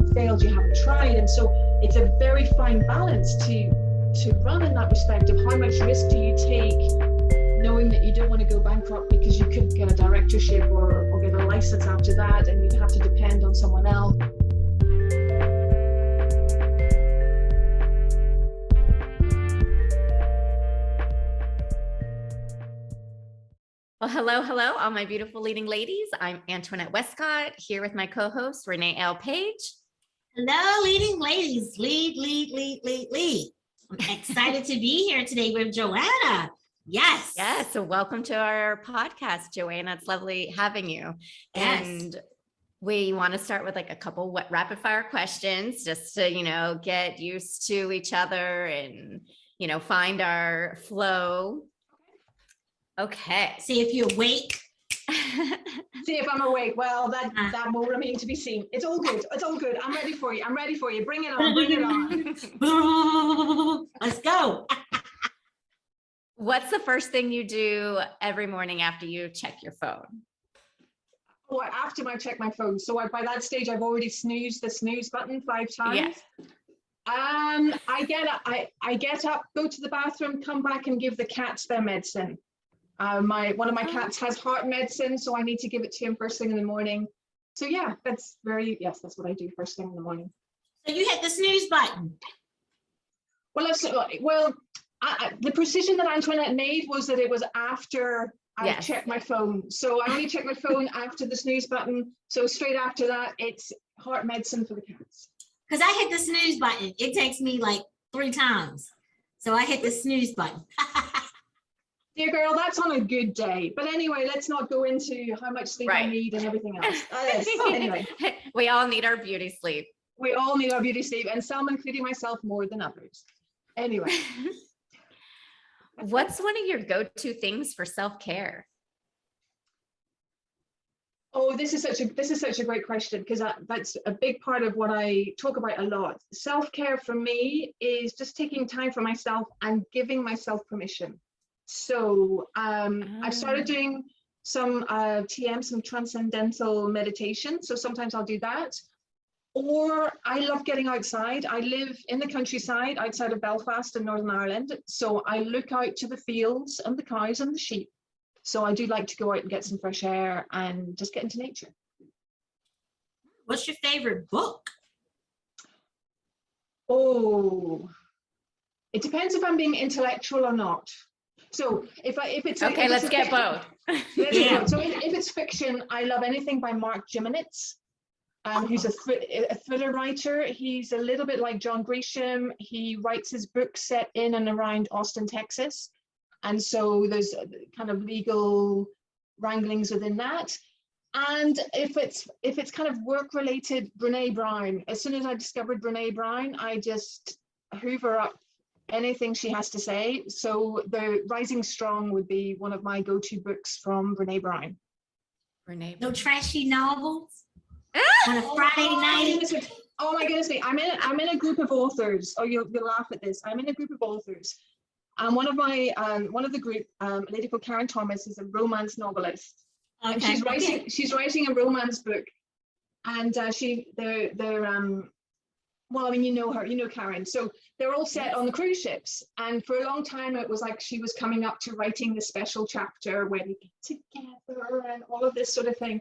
haven't failed, you haven't tried. And so it's a very fine balance to run in that respect of how much risk do you take, knowing that you don't want to go bankrupt because you couldn't get a directorship or get a license after that, and you'd have to depend on someone else. Well, hello, all my beautiful leading ladies. I'm Antoinette Westcott here with my co-host, Renee L. Page. Hello, leading ladies. Lead. I'm excited to be here today with Joanna. Yes. Yes. So welcome to our podcast, Joanna. It's lovely having you. Yes. And we want to start with like a couple rapid fire questions just to, get used to each other and, find our flow. Okay. See if you're awake. See if I'm awake. Well, that will remain to be seen. It's all good. It's all good. I'm ready for you. Bring it on. Let's go. What's the first thing you do every morning after you check your phone? Oh, after I check my phone. So by that stage, I've already snoozed the snooze button 5 times. Yeah. I get up, go to the bathroom, come back and give the cats their medicine. One of my cats has heart medicine, so I need to give it to him first thing in the morning. So yeah, that's what I do first thing in the morning. So you hit the snooze button. Well, the precision that Antoinette made was that it was after I checked my phone. So I only check my phone after the snooze button. So straight after that, it's heart medicine for the cats. Because I hit the snooze button. It takes me like 3 times. So I hit the snooze button. Dear girl, that's on a good day. But anyway, let's not go into how much sleep I need and everything else. Anyway. We all need our beauty sleep. We all need our beauty sleep, and some, including myself, more than others. Anyway. What's one of your go-to things for self-care? Oh, this is such a great question, because that's a big part of what I talk about a lot. Self-care for me is just taking time for myself and giving myself permission. So I've started doing some TM, some transcendental meditation. So sometimes I'll do that. Or I love getting outside. I live in the countryside outside of Belfast in Northern Ireland. So I look out to the fields and the cows and the sheep. So I do like to go out and get some fresh air and just get into nature. What's your favorite book? Oh, it depends if I'm being intellectual or not. So if it's okay, let's get both. Yeah. So if it's fiction, I love anything by Mark Jimenez, who's a thriller writer. He's a little bit like John Grisham. He writes his books set in and around Austin, Texas, and so there's kind of legal wranglings within that. And if it's kind of work related, Brene Brown. As soon as I discovered Brene Brown, I just hoover up anything she has to say. So the Rising Strong would be one of my go-to books from Brene Brown. No trashy novels on a Friday night. Oh my goodness me! I'm in a group of authors. Oh, you'll laugh at this. I'm in a group of authors, and one of the group, a lady called Karen Thomas, is a romance novelist, and she's writing a romance book, and they're well, I mean, you know her, you know Karen. So they're all set on the cruise ships. And for a long time, it was like she was coming up to writing the special chapter where they get together and all of this sort of thing.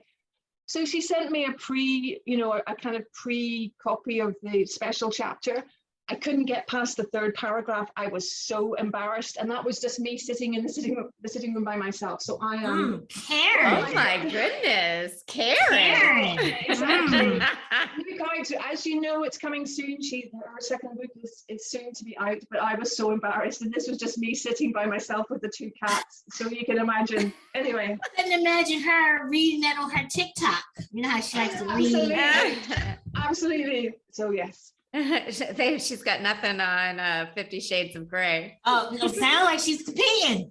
So she sent me a kind of pre-copy of the special chapter. I couldn't get past the 3rd paragraph. I was so embarrassed. And that was just me sitting in the sitting room by myself. So I am Karen. Oh my goodness, Karen. Exactly. As you know, it's coming soon. Her 2nd book is soon to be out, but I was so embarrassed. And this was just me sitting by myself with the 2 cats. So you can imagine. Anyway. I can imagine her reading that on her TikTok. You know how she likes to read. Absolutely. So yes. She's got nothing on 50 Shades of Grey. Oh, it sounds like she's peeing.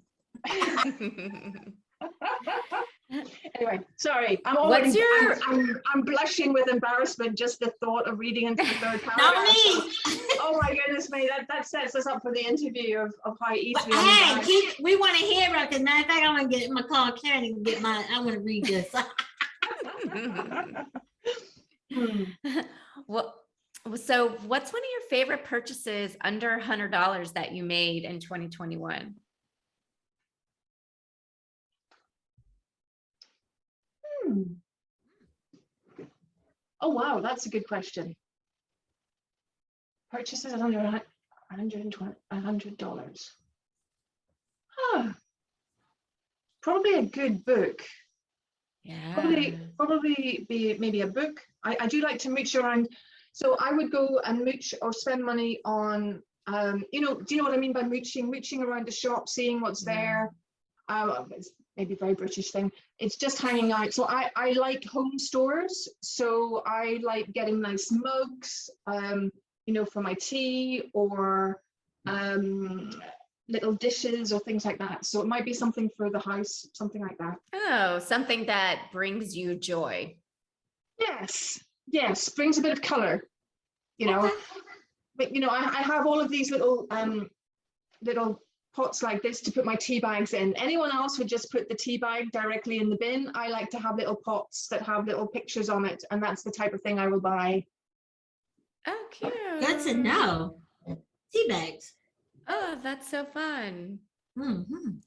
Anyway, sorry. I'm blushing with embarrassment just the thought of reading into the 3rd paragraph. Not me. Oh my goodness me, that sets us up for the interview of how easily. Hey, we want to hear about this. Matter of fact, I want to get in my car, Karen, and get mine. I want to read this. Well, So what's one of your favorite purchases under $100 that you made in 2021? Oh, wow, that's a good question. Purchases under $100. Huh. Probably a good book. Yeah. Probably be maybe a book. I do like to mooch around. So I would go and mooch or spend money on, do you know what I mean by mooching? Mooching around the shop, seeing what's there. It's maybe a very British thing. It's just hanging out. So I like home stores. So I like getting nice mugs, for my tea, or little dishes or things like that. So it might be something for the house, something like that. Oh, something that brings you joy. Yes, brings a bit of color, Okay. But I have all of these little pots like this to put my tea bags in. Anyone else would just put the tea bag directly in the bin. I like to have little pots that have little pictures on it, and that's the type of thing I will buy. Oh, cute. Good to know. Tea bags. Oh, that's so fun. Mm-hmm.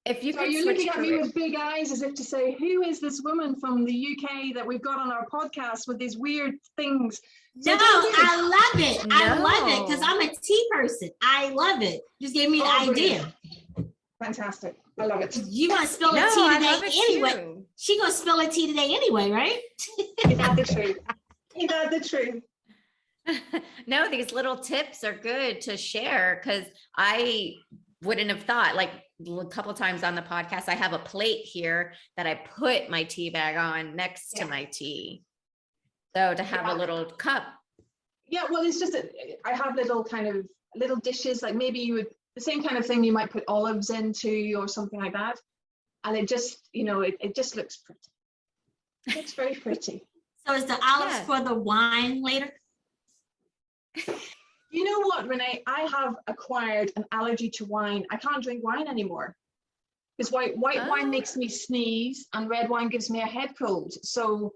If you So could you're switch looking at me career- with big eyes as if to say, who is this woman from the UK that we've got on our podcast with these weird things? No, I love it. I love it because No. I'm a tea person. I love it. Just gave me an Oh, idea. Fantastic. I love it. You gonna spill No, a tea I today love it anyway? too. She gonna spill a tea today anyway, right? Ain't that the truth? Ain't that the truth? No, these little tips are good to share because I wouldn't have thought, like a couple times on the podcast, I have a plate here that I put my tea bag on next to my tea. So to have a little cup. Yeah, well, it's just that I have little dishes, like maybe you would, the same kind of thing you might put olives into or something like that. And it just, it just looks pretty. It looks very pretty. So is the olives Yeah. for the wine later? You know what, Renee? I have acquired an allergy to wine. I can't drink wine anymore because white wine makes me sneeze and red wine gives me a head cold. So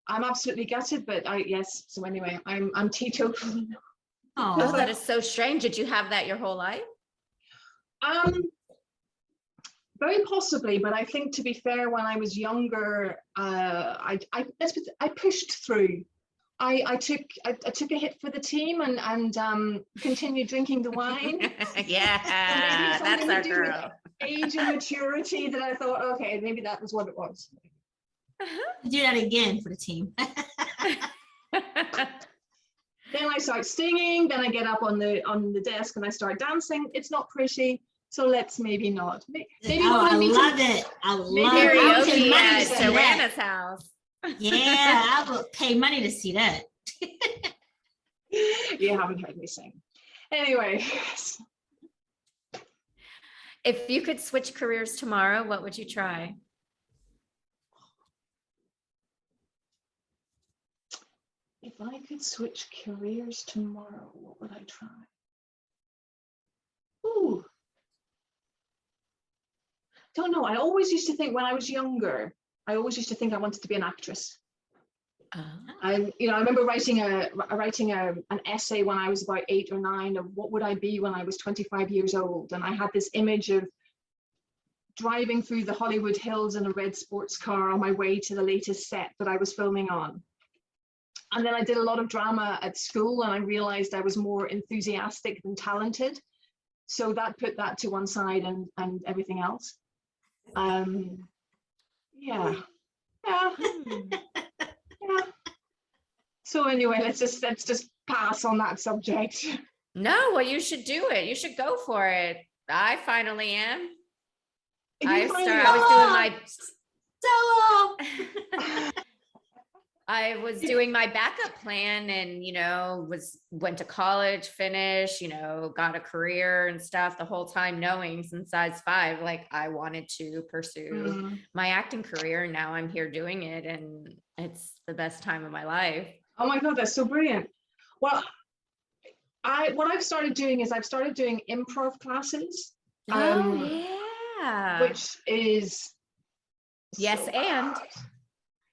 I'm absolutely gutted, but yes. So anyway, I'm teetotal. Oh, Oh, that is so strange. Did you have that your whole life? Very possibly, but I think, to be fair, when I was younger, I pushed through. I took a hit for the team and continued drinking the wine. Yeah, that's our girl. Age and maturity that I thought, okay, maybe that was what it was. do that again for the team. Then I start singing. Then I get up on the desk and I start dancing. It's not pretty, so let's maybe not. Maybe I love it. I love it. I would pay Karaoke money at to see Joanna's that. house. Yeah, I would pay money to see that. You haven't heard me sing. Anyway, If you could switch careers tomorrow, what would you try? if I could switch careers tomorrow, what would I try? Ooh. Don't know. I always used to think when I was younger, I wanted to be an actress. I remember writing an essay when I was about 8 or 9 of what would I be when I was 25 years old, and I had this image of driving through the Hollywood Hills in a red sports car on my way to the latest set that I was filming on. And then I did a lot of drama at school, and I realized I was more enthusiastic than talented, so that put that to one side and everything else. Yeah. So anyway, let's just pass on that subject. No, well, you should do it. You should go for it. I finally am. I was doing my backup plan and, went to college, finished, got a career and stuff the whole time, knowing since I was 5, like I wanted to pursue my acting career. And now I'm here doing it and it's the best time of my life. Oh my God, that's so brilliant. Well, what I've started doing is I've started doing improv classes. Yeah. Which is yes, and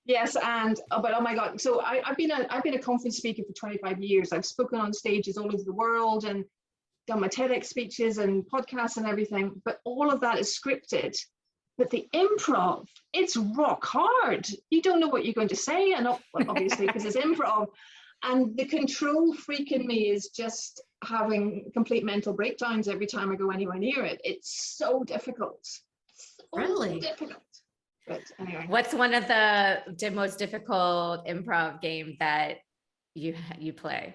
Yes, and but oh my God, so I've been a conference speaker for 25 years. I've spoken on stages all over the world and done my Tedx speeches and podcasts and everything, but all of that is scripted. But the improv, it's rock hard. You don't know what you're going to say, and well, obviously because it's improv. And the control freak in me is just having complete mental breakdowns every time I go anywhere near it. It's so difficult. So Really? difficult. But anyway. What's one of the most difficult improv game that you play?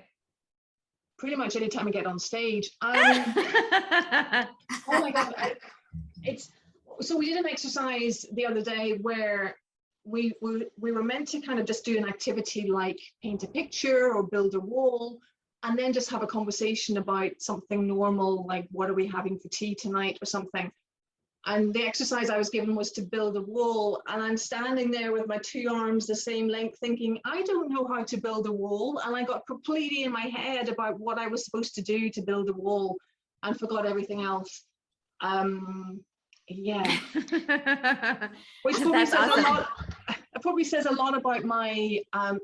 Pretty much any time I get on stage. Oh my God. So we did an exercise the other day where we were meant to kind of just do an activity like paint a picture or build a wall, and then just have a conversation about something normal, like what are we having for tea tonight or something. And the exercise I was given was to build a wall, and I'm standing there with my two arms the same length thinking, I don't know how to build a wall. And I got completely in my head about what I was supposed to do to build a wall and forgot everything else. Yeah. Which probably That's says awesome. a lot. It probably says a lot about my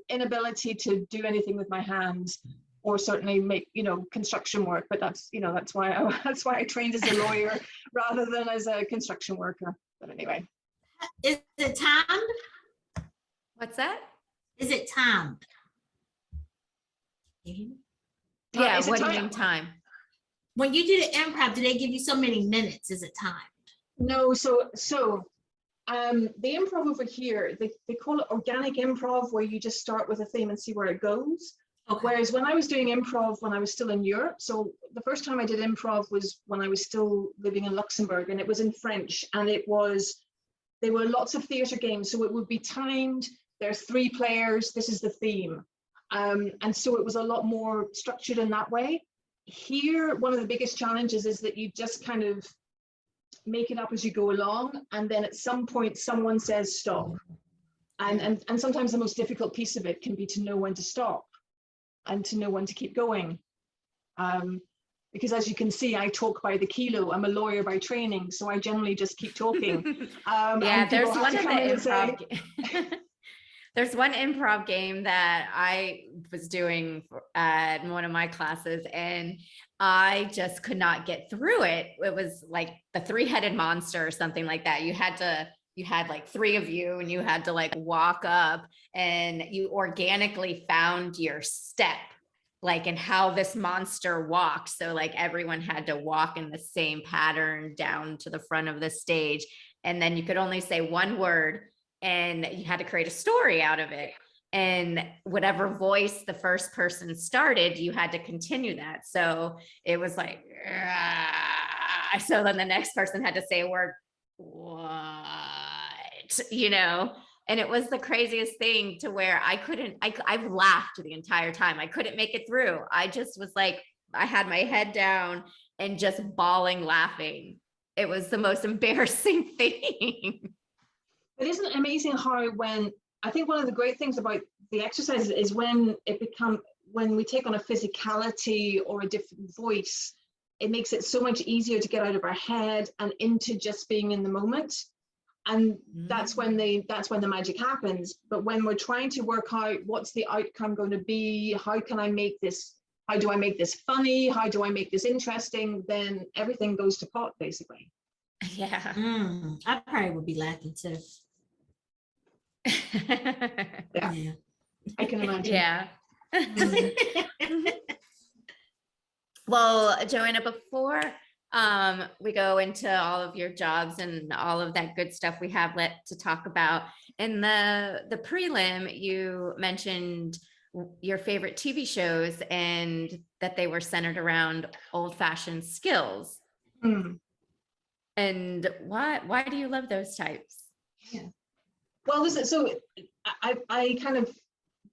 inability to do anything with my hands, or certainly make, construction work. But that's why I trained as a lawyer rather than as a construction worker. But anyway. Is it timed? What's that? Is it timed? Yeah, what do you mean time? When you do the improv, do they give you so many minutes? Is it timed? No, so the improv over here, they call it organic improv, where you just start with a theme and see where it goes. Okay. Whereas when I was doing improv when I was still in Europe, so the first time I did improv was when I was still living in Luxembourg, and it was in French, and there were lots of theatre games, so it would be timed. There's 3 players, this is the theme. And so it was a lot more structured in that way. Here, one of the biggest challenges is that you just kind of make it up as you go along, and then at some point someone says stop. And sometimes the most difficult piece of it can be to know when to stop and to know when to keep going. Because as you can see, I talk by the kilo. I'm a lawyer by training, so I generally just keep talking. Yeah, there's one of the improv. There's one improv game that I was doing at one of my classes, and I just could not get through it. It was like the 3-headed monster or something like that. You had like 3 of you, and you had to like walk up, and you organically found your step, like in how this monster walked. So like everyone had to walk in the same pattern down to the front of the stage. And then you could only say one word, and you had to create a story out of it. And whatever voice the first person started, you had to continue that. So it was like, so then the next person had to say a word, what, and it was the craziest thing, to where I've laughed the entire time. I couldn't make it through. I just was like, I had my head down and just bawling laughing. It was the most embarrassing thing. But isn't it amazing how I think one of the great things about the exercises is when we take on a physicality or a different voice, it makes it so much easier to get out of our head and into just being in the moment. And that's when the magic happens. But when we're trying to work out what's the outcome going to be, how do I make this funny, how do I make this interesting, then everything goes to pot, basically. Yeah. I probably would be laughing too. Yeah. I can imagine. Yeah. Well, Joanna, before we go into all of your jobs and all of that good stuff we have to talk about, in the prelim, you mentioned your favorite TV shows and that they were centered around old-fashioned skills. And why do you love those types? Yeah. Well, so I kind of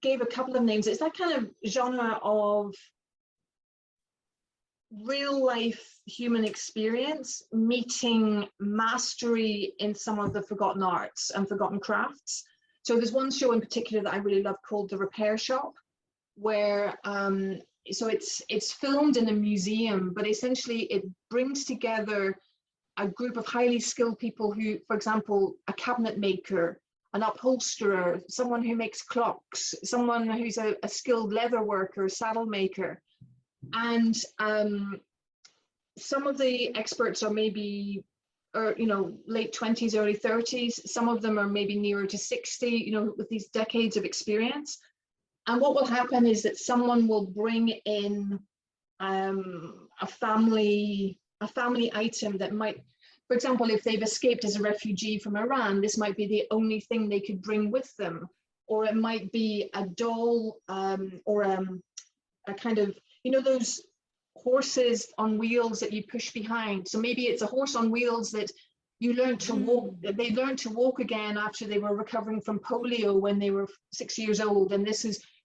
gave a couple of names. It's that kind of genre of real life human experience meeting mastery in some of the forgotten arts and forgotten crafts. So there's one show in particular that I really love called The Repair Shop, where so it's filmed in a museum, but essentially it brings together a group of highly skilled people who, for example, a cabinet maker, an upholsterer, someone who makes clocks, someone who's a skilled leather worker, saddle maker. And some of the experts are maybe, late 20s, early 30s. Some of them are maybe nearer to 60, with these decades of experience. And what will happen is that someone will bring in a family item that might, for example, if they've escaped as a refugee from Iran, this might be the only thing they could bring with them. Or it might be a doll or a kind of, those horses on wheels that you push behind. So maybe it's a horse on wheels that you learn to walk, they learned to walk again after they were recovering from polio when they were 6 years old. And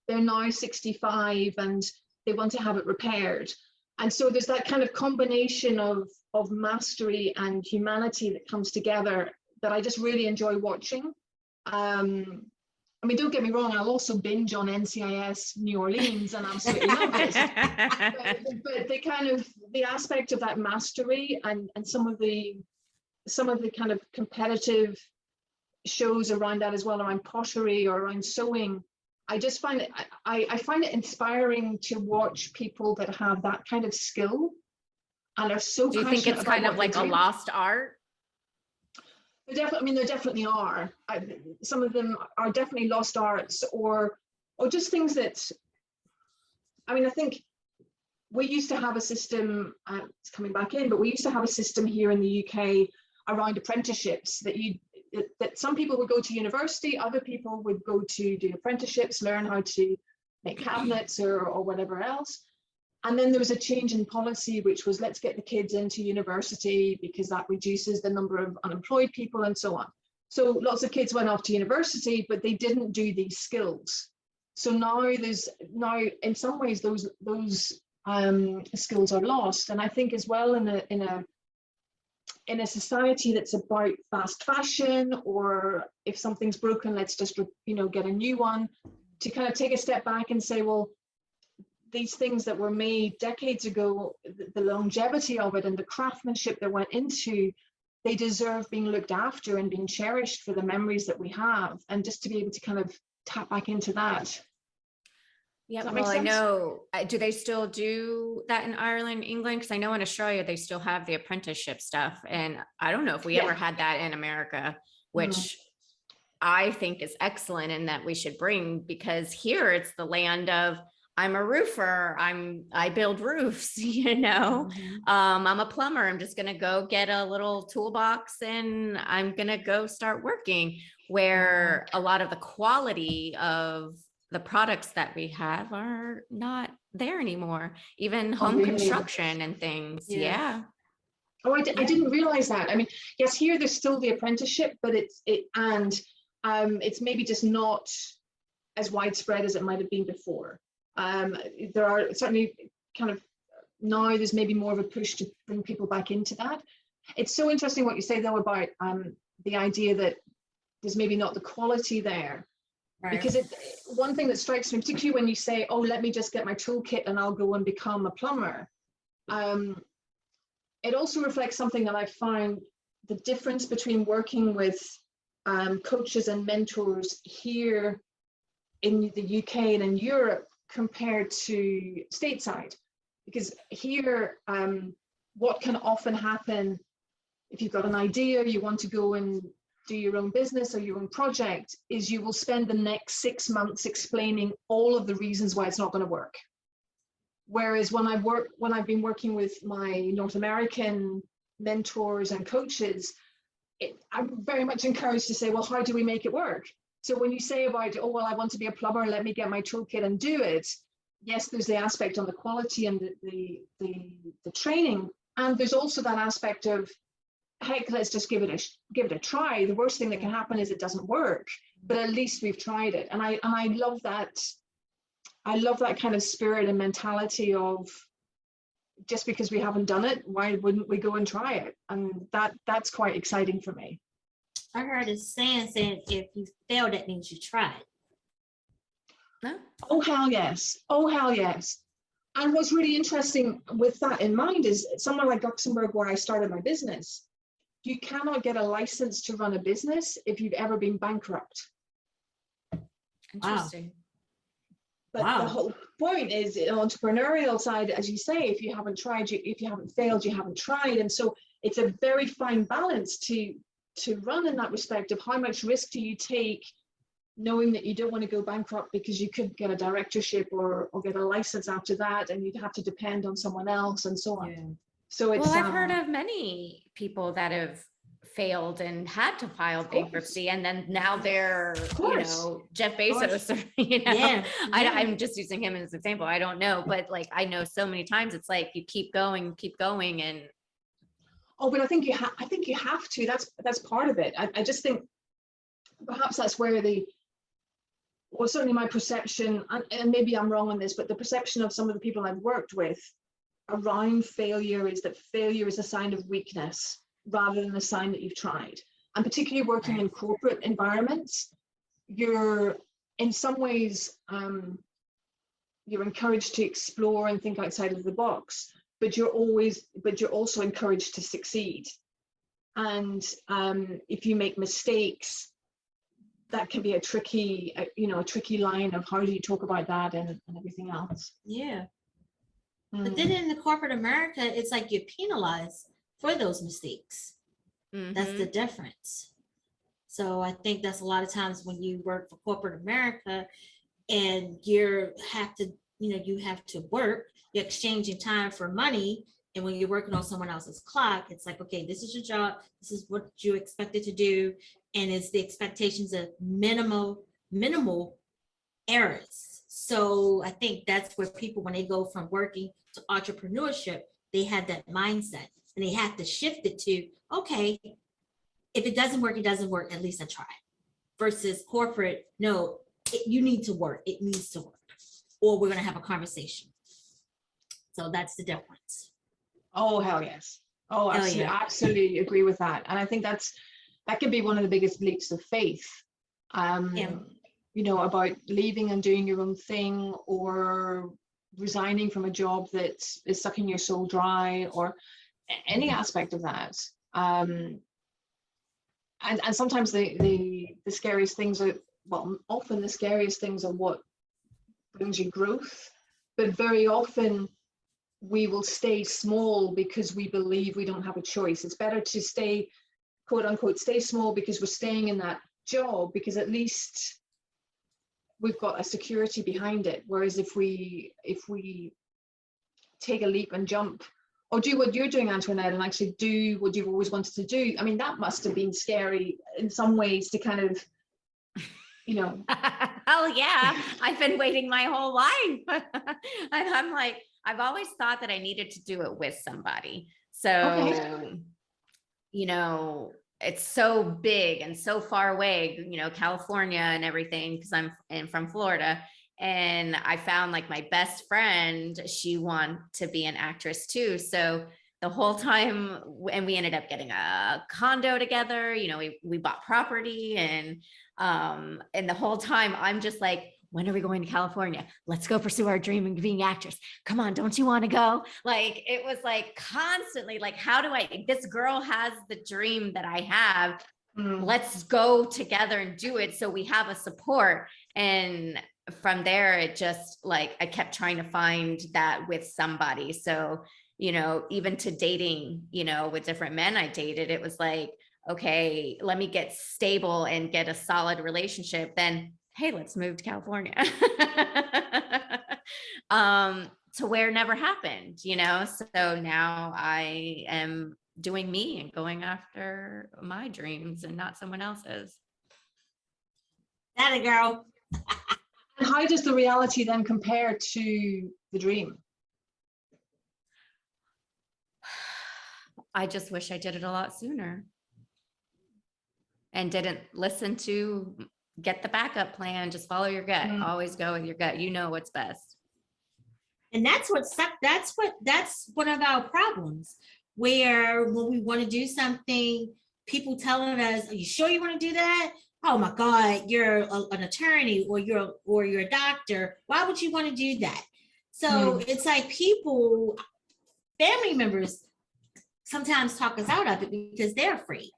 they're now 65 and they want to have it repaired. And so there's that kind of combination of mastery and humanity that comes together that I just really enjoy watching. Don't get me wrong, I'll also binge on NCIS New Orleans and absolutely love it. But the aspect of that mastery and some of the kind of competitive shows around that as well, around pottery or around sewing, I just find it, I find it inspiring to watch people that have that kind of skill and are so. Do you think it's kind of like a lost art? There definitely are. Some of them are definitely lost arts, or just things that. I think we used to have a system. It's coming back in, but we used to have a system here in the UK around apprenticeships that some people would go to university, other people would go to do apprenticeships, learn how to make cabinets or whatever else. And then there was a change in policy, which was let's get the kids into university because that reduces the number of unemployed people and so on. So lots of kids went off to university, but they didn't do these skills. So now in some ways those skills are lost. And I think as well in a society that's about fast fashion, or if something's broken, let's just get a new one, to kind of take a step back and say, well, these things that were made decades ago, the longevity of it and the craftsmanship that went into, they deserve being looked after and being cherished for the memories that we have, and just to be able to kind of tap back into that. Yeah, well, I know, do they still do that in Ireland, England? Because I know in Australia, they still have the apprenticeship stuff. And I don't know if we ever had that in America, which I think is excellent and that we should bring, because here it's the land of, I'm a roofer, I build roofs, I'm a plumber. I'm just going to go get a little toolbox and I'm going to go start working, where a lot of the quality of the products that we have are not there anymore, even home construction and things. Yeah. Oh, I didn't realize that. Yes, here there's still the apprenticeship, but it's maybe just not as widespread as it might have been before. There are certainly kind of now there's maybe more of a push to bring people back into that. It's so interesting what you say though about the idea that there's maybe not the quality there. Right. Because one thing that strikes me, particularly when you say, oh, let me just get my toolkit and I'll go and become a plumber. It also reflects something that I find, the difference between working with coaches and mentors here in the UK and in Europe compared to stateside. Because here, what can often happen if you've got an idea, you want to go and do your own business or your own project, is you will spend the next 6 months explaining all of the reasons why it's not going to work. Whereas when I've been working with my North American mentors and coaches, I'm very much encouraged to say, well, how do we make it work? So when you say about, oh, well, I want to be a plumber, let me get my toolkit and do it. Yes, there's the aspect on the quality and the training. And there's also that aspect of, heck, let's just give it a try. The worst thing that can happen is it doesn't work, but at least we've tried it. And I love that. I love that kind of spirit and mentality of, just because we haven't done it, why wouldn't we go and try it? And that's quite exciting for me. I heard a saying saying, if you fail, that means you tried. Huh? Oh, hell yes. Oh, hell yes. And what's really interesting with that in mind is somewhere like Luxembourg, where I started my business, you cannot get a license to run a business if you've ever been bankrupt. Interesting. But Wow. the whole point is, the entrepreneurial side, as you say, if you haven't tried, if you haven't failed, you haven't tried. And so it's a very fine balance to run in that respect of how much risk do you take, knowing that you don't want to go bankrupt because you couldn't get a directorship or get a license after that, and you'd have to depend on someone else and so on. Yeah. So it's, Well, I've heard of many people that have failed and had to file Of course. bankruptcy, and then now they're, you course. know, Jeff course. Bezos, or, you know, Yeah. I'm just using him as an example. I don't know, but like, I know so many times it's like you keep going, and oh, but I think you have to. That's part of it. I just think perhaps that's where well, certainly my perception, and maybe I'm wrong on this, but the perception of some of the people I've worked with around failure is that failure is a sign of weakness rather than a sign that you've tried. And particularly working in corporate environments, you're in some ways, you're encouraged to explore and think outside of the box, but you're also encouraged to succeed. And if you make mistakes, that can be a tricky line of how do you talk about that and everything else. Yeah. But then in the corporate America, it's like you're penalized for those mistakes. That's the difference. So I think that's a lot of times when you work for corporate America and you have to work, you're exchanging time for money. And when you're working on someone else's clock, it's like, okay, this is your job. This is what you expected to do. And it's the expectations of minimal errors. So I think that's where people, when they go from working to entrepreneurship, they have that mindset and they have to shift it to, okay, if it doesn't work, it doesn't work. At least I tried. Versus corporate, no, you need to work. It needs to work, or we're going to have a conversation. So that's the difference. Oh, hell yes. Oh, absolutely. Yeah. Absolutely agree with that. And I think that can be one of the biggest leaps of faith. You know, about leaving and doing your own thing, or resigning from a job that is sucking your soul dry, or any aspect of that. And sometimes the scariest things are, well, often the scariest things are what brings you growth, but very often we will stay small because we believe we don't have a choice. It's better to stay, quote unquote, stay small because we're staying in that job, because at least we've got a security behind it. Whereas if we take a leap and jump, or do what you're doing, Antoinette, and actually do what you've always wanted to do, I mean, that must have been scary in some ways to kind of, you know. Oh yeah, I've been waiting my whole life. And I'm like, I've always thought that I needed to do it with somebody. So, Okay. you know, it's so big and so far away, you know, California and everything, because I'm from Florida. And I found like my best friend, she wanted to be an actress too. So the whole time, and we ended up getting a condo together, you know, we bought property, and the whole time I'm just like, when are we going to California? Let's go pursue our dream of being actress. Come on, don't you want to go? Like, it was like constantly like, this girl has the dream that I have. Let's go together and do it. So we have a support. And from there, it just like, I kept trying to find that with somebody. So, you know, even to dating, you know, with different men I dated, it was like, okay, let me get stable and get a solid relationship. Then, hey, let's move to California. To where never happened, you know? So now I am doing me and going after my dreams and not someone else's. That a girl. And how does the reality then compare to the dream? I just wish I did it a lot sooner and didn't listen to get the backup plan. Just follow your gut. Always go with your gut. You know what's best. And that's one of our problems, where when we want to do something, people telling us, are you sure you want to do that? Oh my God, you're an attorney, or you're a doctor. Why would you want to do that? So it's like people, family members sometimes talk us out of it because they're afraid.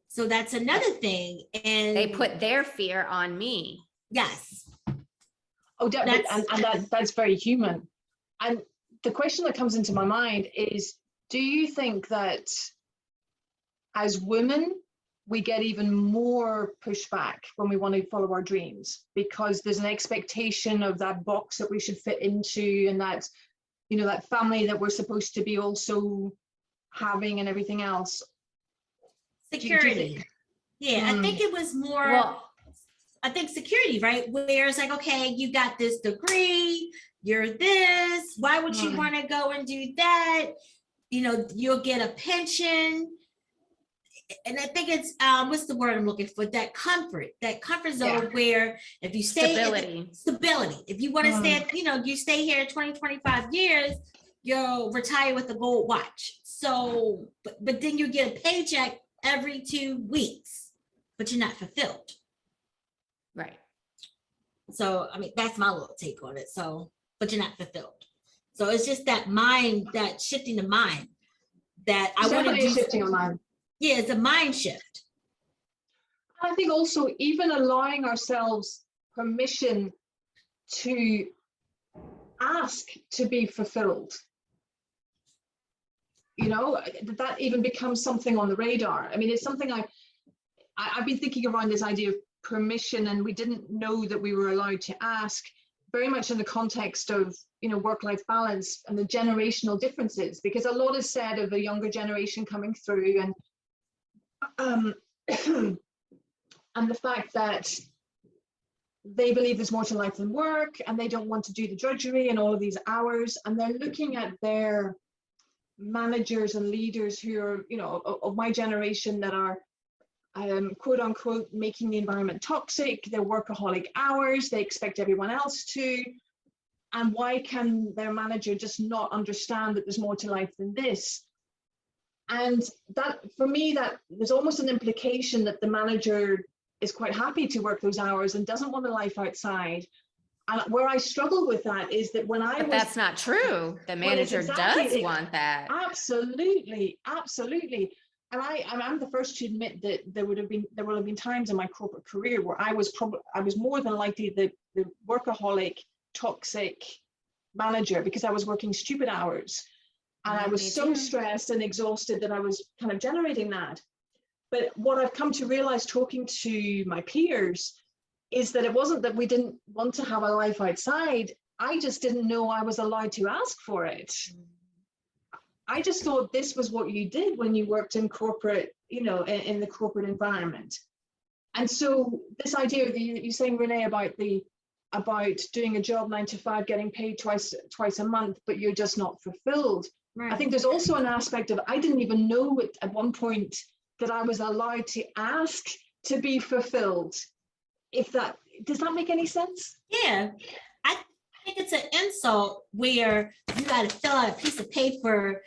So that's another thing. And They put their fear on me. yes. Oh, that's very human. And the question that comes into my mind is, do you think that as women, we get even more pushback when we want to follow our dreams because there's an expectation of that box that we should fit into, and that, you know, that family that we're supposed to be also having and everything else? Security. Yeah, I think it was more, Well, I think security, right? Where it's like, okay, you got this degree, you're this, why would you want to go and do that? You know, you'll get a pension. And I think it's what's the word I'm looking for? That comfort zone where if you stay stability. If you want to stay, you know, you stay here 20, 25 years, you'll retire with a gold watch. So, but then you get a paycheck every 2 weeks, but you're not fulfilled. right. So, I mean, that's my little take on it. So, but you're not fulfilled. So it's just that mind, that shifting the mind that I want to do. Shifting of mind. Yeah, it's a mind shift. I think also even allowing ourselves permission to ask to be fulfilled, you know, that even becomes something on the radar. I mean, it's something I've been thinking around this idea of permission, and we didn't know that we were allowed to ask, very much in the context of, you know, work-life balance and the generational differences, because a lot is said of the younger generation coming through, and and the fact that they believe there's more to life than work, and they don't want to do the drudgery and all of these hours, and they're looking at their managers and leaders who are, you know, of my generation that are quote unquote making the environment toxic. They're workaholic hours, they expect everyone else to, and why can their manager just not understand that there's more to life than this? And that, for me, that there's almost an implication that the manager is quite happy to work those hours and doesn't want a life outside. And where I struggle with that is that when that's not true. The manager does want that. Absolutely, absolutely. And I'm the first to admit that there will have been times in my corporate career where I was more than likely the workaholic, toxic manager, because I was working stupid hours. And I was so stressed and exhausted that I was kind of generating that. But what I've come to realize talking to my peers is that it wasn't that we didn't want to have a life outside. I just didn't know I was allowed to ask for it. I just thought this was what you did when you worked in corporate, you know, in the corporate environment. And so this idea that you're saying, Renee, about doing a job 9 to 5, getting paid twice a month, but you're just not fulfilled. Right. I think there's also an aspect of, I didn't even know at one point that I was allowed to ask to be fulfilled. Does that make any sense? Yeah, I think it's an insult where you got to fill out a piece of paper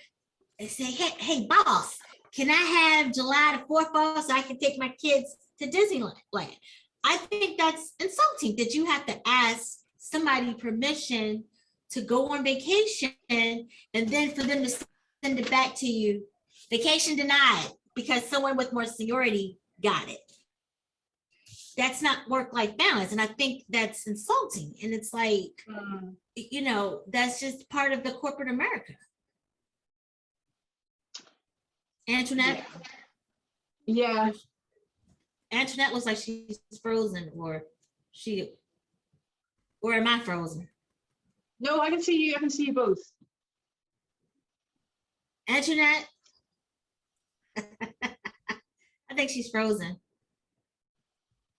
and say, hey, boss, can I have July the 4th off so I can take my kids to Disneyland? I think that's insulting that you have to ask somebody permission to go on vacation and then for them to send it back to you, vacation denied, because someone with more seniority got it. That's not work-life balance. And I think that's insulting. And it's like, you know, that's just part of the corporate America. Antoinette? Yeah. Antoinette looks like she's frozen, or am I frozen? No, I can see you. I can see you both. Antoinette? I think she's frozen.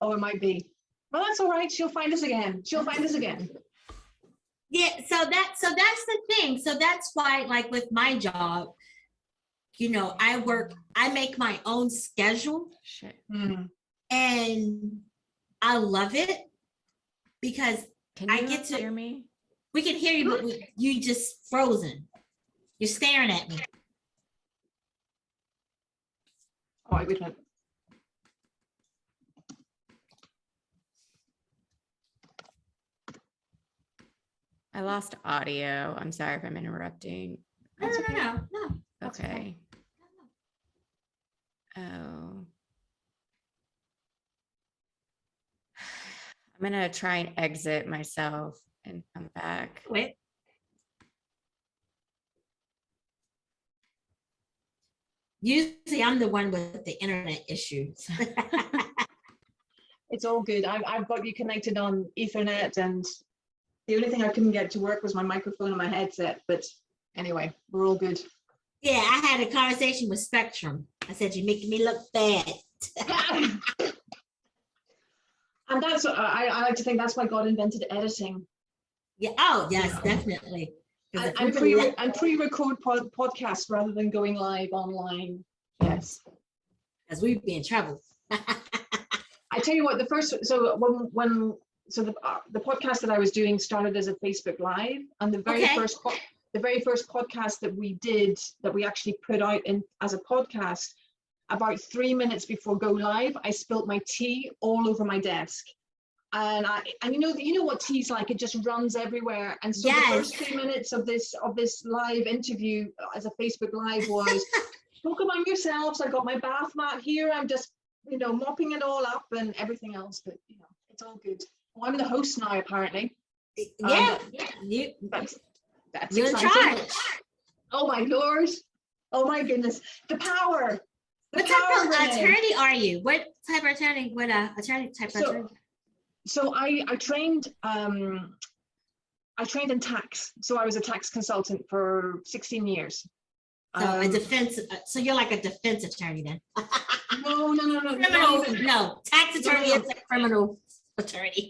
Oh, it might be. Well, that's all right. She'll find us again. Yeah, so that's the thing. So that's why, like with my job, you know, I make my own schedule. Shit. And I love it because I get to hear me. We can hear you, but you just frozen. You're staring at me. Oh, wait a minute. I lost audio. I'm sorry if I'm interrupting. No. Okay. Oh. I'm gonna try and exit myself and come back. Wait. Usually I'm the one with the internet issues. It's all good. I've got you connected on Ethernet, and the only thing I couldn't get to work was my microphone and my headset. But anyway, we're all good. Yeah, I had a conversation with Spectrum. I said, you're making me look bad. And that's I like to think that's why God invented editing. Yeah. Oh, yes, definitely. And pre-record podcasts rather than going live online. Yes. Because we'd be in trouble. I tell you what, the podcast that I was doing started as a Facebook Live, and the very first podcast that we did, that we actually put out as a podcast, about 3 minutes before go live, I spilt my tea all over my desk. And you know what tea's like, it just runs everywhere. And so the first 3 minutes of this live interview as a Facebook Live was talk about yourselves. I got my bath mat here. I'm just, mopping it all up and everything else, but it's all good. Well, I'm the host now, apparently. Yeah. That's You're in exciting. charge. Oh my Lord. Oh my goodness. The power. What type of attorney are you? What type of attorney? What attorney type of attorney? So I trained in tax. So I was a tax consultant for 16 years. So a defense. So you're like a defense attorney then? No. Criminal. No, tax attorney is a criminal attorney.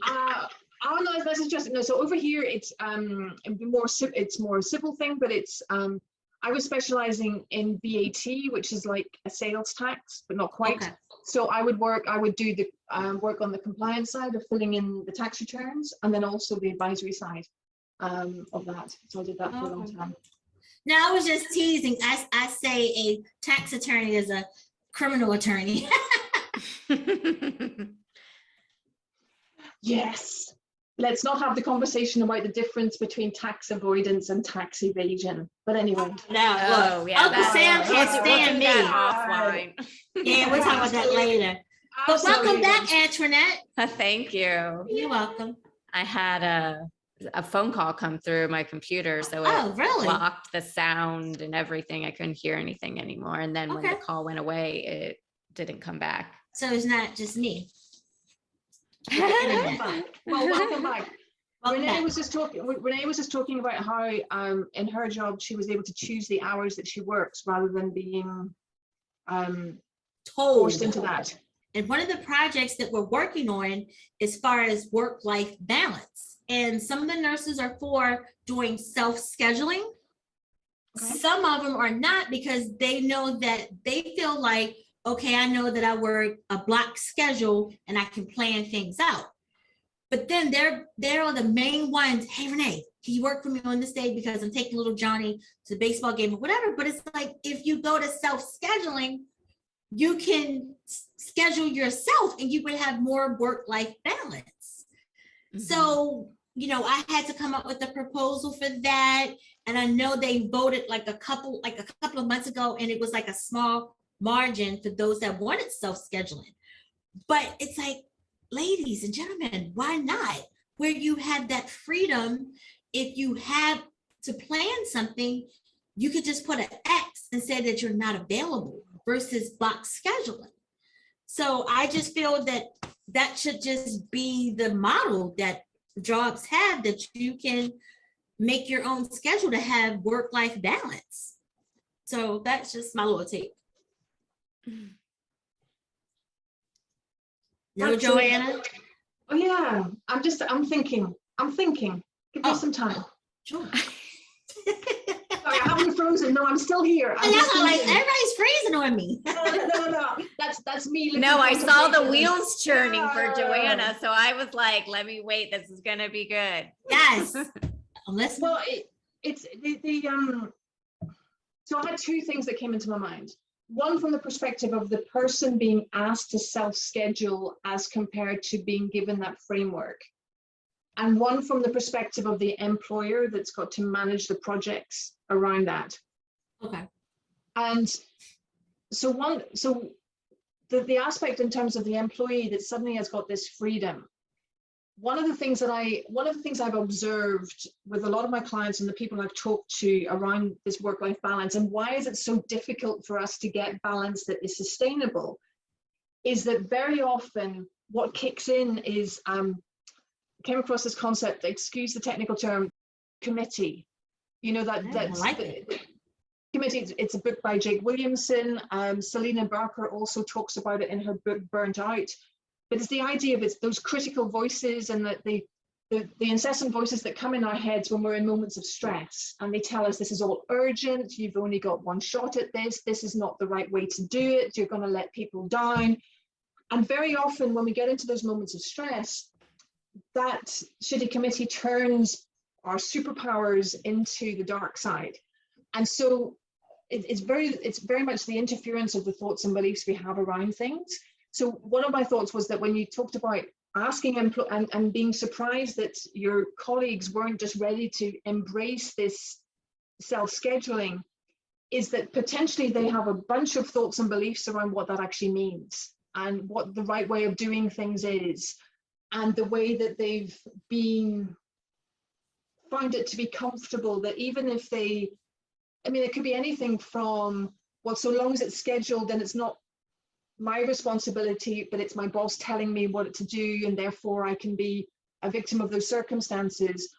Oh no, this is just no. So over here, it's more a civil thing, but it's I was specializing in VAT, which is like a sales tax, but not quite. Okay. So I would do the work on the compliance side of filling in the tax returns, and then also the advisory side of that. So I did that for a long time. No, I was just teasing. I say a tax attorney is a criminal attorney. Yes. Let's not have the conversation about the difference between tax avoidance and tax evasion. But anyway. No, Uncle Sam can't stand me. Offline. Yeah, we'll talk about that later. But welcome back, Antoinette. Thank you. You're welcome. I had a phone call come through my computer, so it really? blocked the sound and everything. I couldn't hear anything anymore. And then when the call went away, it didn't come back. So it's not just me. Well, welcome back. Renee was just talking about how in her job she was able to choose the hours that she works rather than being forced into that. And one of the projects that we're working on as far as work-life balance, and some of the nurses are for doing self-scheduling. Some of them are not, because they know that they feel like, okay, I know that I work a block schedule and I can plan things out. But then they're the main ones. Hey, Renee, can you work for me on this day because I'm taking little Johnny to the baseball game or whatever. But it's like, if you go to self-scheduling, you can schedule yourself and you would have more work-life balance. Mm-hmm. So, I had to come up with a proposal for that. And I know they voted like a couple of months ago, and it was like a small margin for those that wanted self-scheduling. But it's like, ladies and gentlemen, why not? Where you have that freedom, if you have to plan something, you could just put an X and say that you're not available versus block scheduling. So I just feel that should just be the model that jobs have, that you can make your own schedule to have work-life balance. So that's just my little take. No, Joanna? Oh yeah, I'm thinking. Give me some time. Sure. Sorry, I haven't frozen. No, I'm still here. I'm like, everybody's freezing on me. No. That's me. No, I saw the wheels churning for Joanna, so I was like, let me wait. This is gonna be good. Yes. Well, it's so I had two things that came into my mind. One from the perspective of the person being asked to self-schedule as compared to being given that framework. And one from the perspective of the employer that's got to manage the projects around that. Okay. And so the aspect in terms of the employee that suddenly has got this freedom. One of the things I've observed with a lot of my clients and the people I've talked to around this work-life balance, and why is it so difficult for us to get balance that is sustainable, is that very often what kicks in is, came across this concept, excuse the technical term, committee. You know, that's like it. Committee. It's a book by Jake Williamson. Selena Barker also talks about it in her book Burnt Out. But it's the idea of it's those critical voices and that the incessant voices that come in our heads when we're in moments of stress, and they tell us this is all urgent, you've only got one shot at this is not the right way to do it, you're going to let people down. And very often when we get into those moments of stress, that shitty committee turns our superpowers into the dark side. And so it's very much the interference of the thoughts and beliefs we have around things. So one of my thoughts was that when you talked about asking and being surprised that your colleagues weren't just ready to embrace this self-scheduling, is that potentially they have a bunch of thoughts and beliefs around what that actually means and what the right way of doing things is, and the way that they've found it to be comfortable, that even if they, I mean, it could be anything from, well, so long as it's scheduled and it's not my responsibility, but it's my boss telling me what to do, and therefore I can be a victim of those circumstances.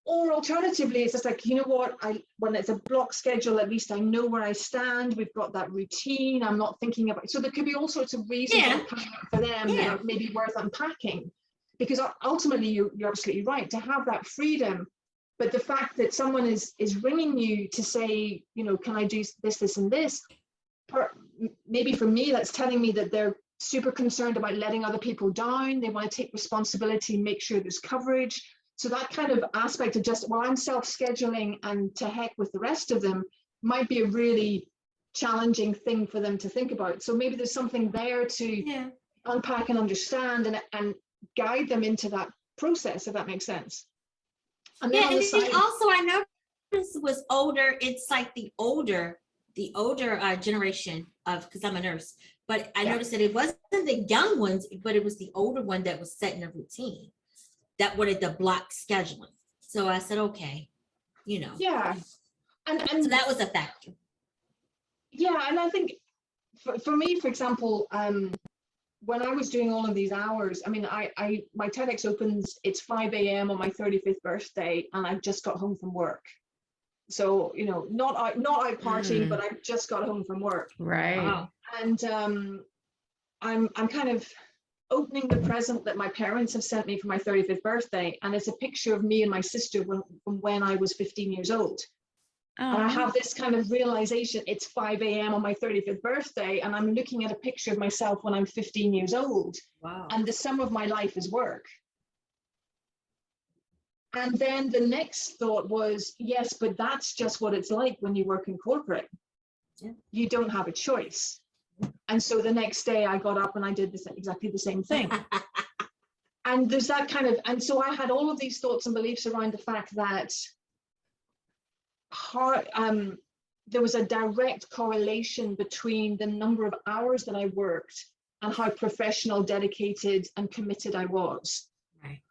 Or alternatively, it's just like, you know what, when it's a block schedule, at least I know where I stand, we've got that routine, I'm not thinking about, so there could be all sorts of reasons for them that are maybe worth unpacking. Because ultimately, you're absolutely right, to have that freedom, but the fact that someone is ringing you to say, you know, can I do this, and this, maybe for me, that's telling me that they're super concerned about letting other people down, they want to take responsibility, make sure there's coverage. So that kind of aspect of just, well, I'm self-scheduling and to heck with the rest of them, might be a really challenging thing for them to think about. So maybe there's something there to unpack and understand and guide them into that process, if that makes sense. And then on the side, also I noticed was older, it's like the older generation of, because I'm a nurse, but I noticed that it wasn't the young ones, but it was the older one that was setting a routine, that wanted the block scheduling. So I said, okay, you know. Yeah. And so that was a factor. Yeah, and I think for me, for example, when I was doing all of these hours, I mean, my TEDx opens, it's 5 a.m. on my 35th birthday, and I just got home from work. So, you know, not out partying, but I just got home from work. Right. Wow. And I'm kind of opening the present that my parents have sent me for my 35th birthday, and it's a picture of me and my sister from when I was 15 years old. And I have this kind of realization, it's 5 a.m. on my 35th birthday, and I'm looking at a picture of myself when I'm 15 years old. Wow. And the sum of my life is work. And then the next thought was, yes, but that's just what it's like when you work in corporate. Yeah. You don't have a choice. And so the next day I got up and I did exactly the same thing. And there's that kind of, and so I had all of these thoughts and beliefs around the fact that there was a direct correlation between the number of hours that I worked and how professional, dedicated, and committed I was. Right.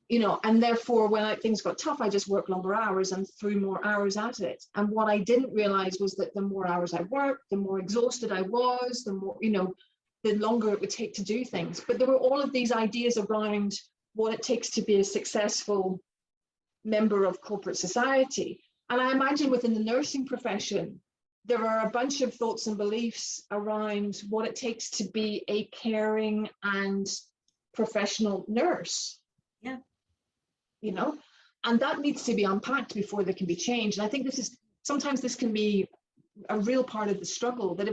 You know, and therefore when things got tough, I just worked longer hours and threw more hours at it. And what I didn't realize was that the more hours I worked, the more exhausted I was, the more, you know, the longer it would take to do things. But there were all of these ideas around what it takes to be a successful member of corporate society. And I imagine within the nursing profession, there are a bunch of thoughts and beliefs around what it takes to be a caring and professional nurse. Yeah. You know, and that needs to be unpacked before there can be change. And I think sometimes this can be a real part of the struggle, that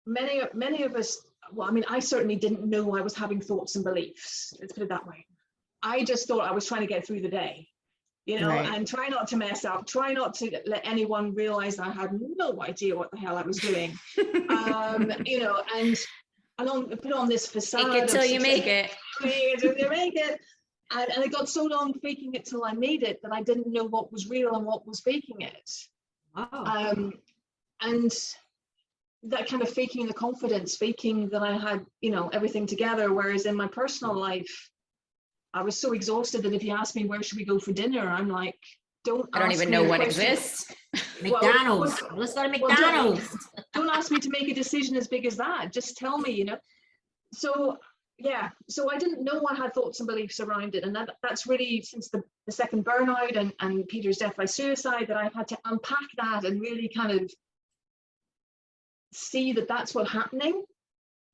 many of us, well, I mean, I certainly didn't know I was having thoughts and beliefs, let's put it that way. I just thought I was trying to get through the day, you know, and try not to mess up, try not to let anyone realize that I had no idea what the hell I was doing. You know, and put on this facade. Fake it till you make it. You make it. And I got so long faking it till I made it that I didn't know what was real and what was faking it. Wow. and that kind of faking the confidence, faking that I had, you know, everything together. Whereas in my personal life, I was so exhausted that if you ask me where should we go for dinner, I'm like, I don't even know what exists. McDonald's. Let's go to McDonald's. Don't ask me to make a decision as big as that. Just tell me, you know. So yeah, so I didn't know I had thoughts and beliefs around it, and that's really since the second burnout and Peter's death by suicide that I've had to unpack that and really kind of see that that's what's happening,